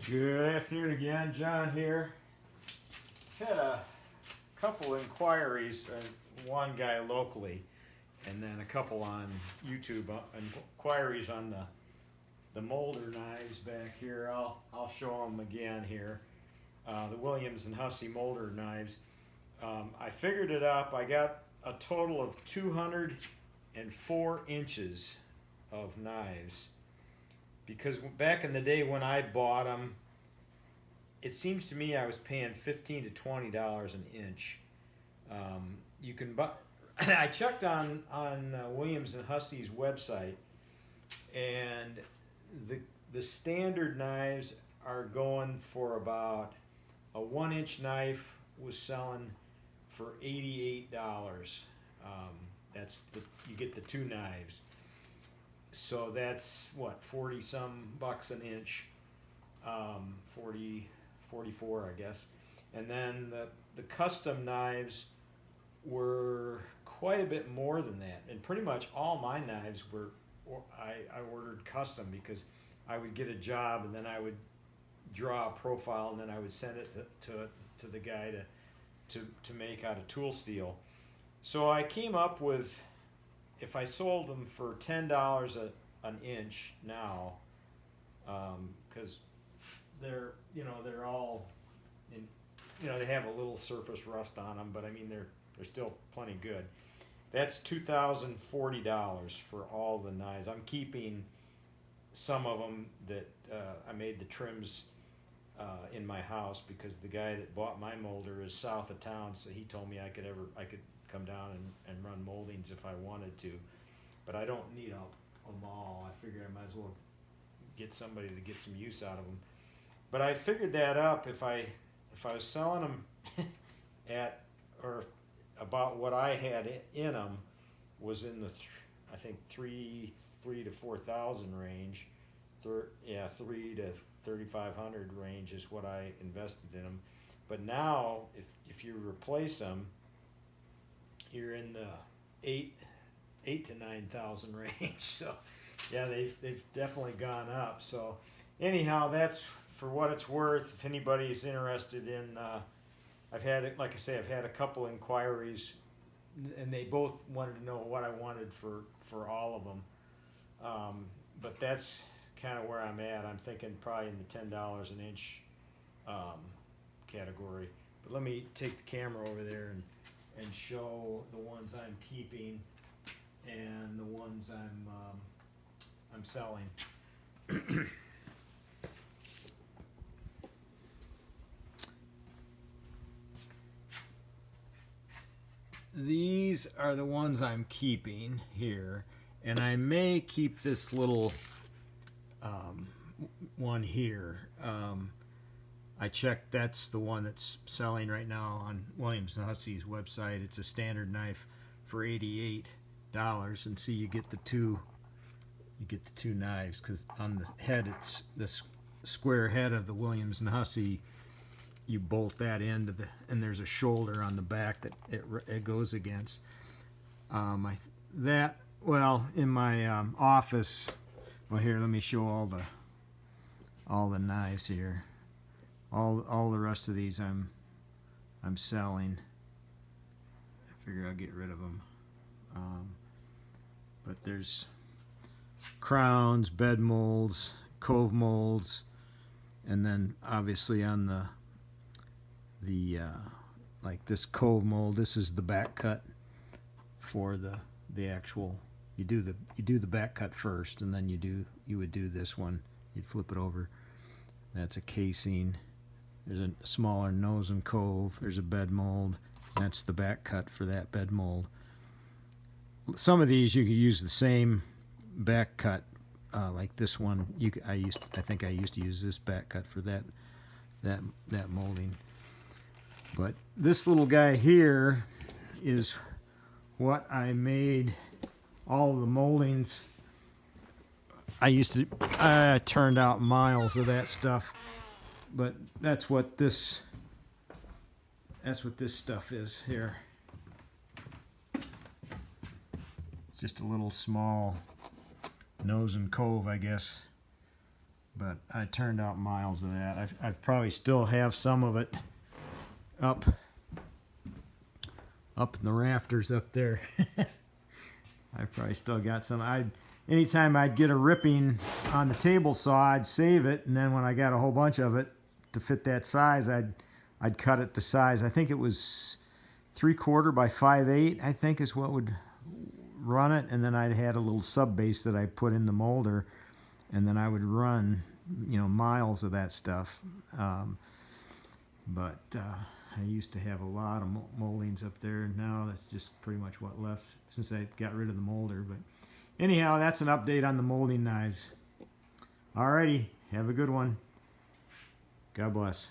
Good afternoon again, John here. Had a couple inquiries, one guy locally, and then a couple on YouTube inquiries on the molder knives back here. I'll show them again here. The Williams and Hussey molder knives. I figured it up. I got a total of 204 inches of knives. Because back in the day when I bought them, it seems to me I was paying $15 to $20 an inch. You can buy. I checked on Williams and Hussey's website, and the standard knives are going for about a 1-inch knife was selling for $88. You get the two knives. So that's what, 40 some bucks an inch, 44 I guess. And then the custom knives were quite a bit more than that. And pretty much all my knives I ordered custom because I would get a job and then I would draw a profile and then I would send it to the guy to make out of tool steel. So I came up with, if I sold them for $10 an inch now, because they're all they have a little surface rust on them, but I mean they're still plenty good. That's $2,040 for all the knives. I'm keeping some of them that I made the trims in my house because the guy that bought my molder is south of town, so he told me I could come down and run moldings if I wanted to, but I don't need them all. I figured I might as well get somebody to get some use out of them. But I figured that up if I was selling them at or about what I had in them was in the I think 3 to 4,000 range. 3 to 3,500 range is what I invested in them. But now if you replace them, you're in the 8 to 9,000 range. So yeah, they've definitely gone up. So anyhow, that's for what it's worth. If anybody's interested in, I've had a couple inquiries, and they both wanted to know what I wanted for all of them. But that's kind of where I'm at. I'm thinking probably in the $10 an inch category. But let me take the camera over there and show the ones I'm keeping and the ones I'm selling. These are the ones I'm keeping here, and I may keep this little one here. I checked, that's the one that's selling right now on Williams and Hussey's website. It's a standard knife for $88, and see you get the two knives, because on the head, it's this square head of the Williams and Hussey. You bolt that into and there's a shoulder on the back that it goes against. In my office, well, here, let me show all the knives here. All the rest of these I'm selling. I figure I'll get rid of them. But there's crowns, bed molds, cove molds, and then obviously on the like this cove mold, this is the back cut for the actual. You do the back cut first, and then you would do this one. You'd flip it over. That's a casing. There's a smaller nose and cove. There's a bed mold. That's the back cut for that bed mold. Some of these you could use the same back cut, like this one. I think I used to use this back cut for that molding. But this little guy here is what I made all of the moldings. I turned out miles of that stuff, but that's what this stuff is here. Just a little small nose and cove, I guess. but I turned out miles of that. I've probably still have some of it up in the rafters up there. I've probably still got some. Anytime I'd get a ripping on the table saw, I'd save it, and then when I got a whole bunch of it to fit that size, I'd cut it to size. I think it was 3/4 by 5/8, I think is what would run it, and then I had a little sub base that I put in the molder, and then I would run, miles of that stuff. But I used to have a lot of moldings up there, and now that's just pretty much what left since I got rid of the molder. But anyhow, that's an update on the molding knives. Alrighty, have a good one. God bless.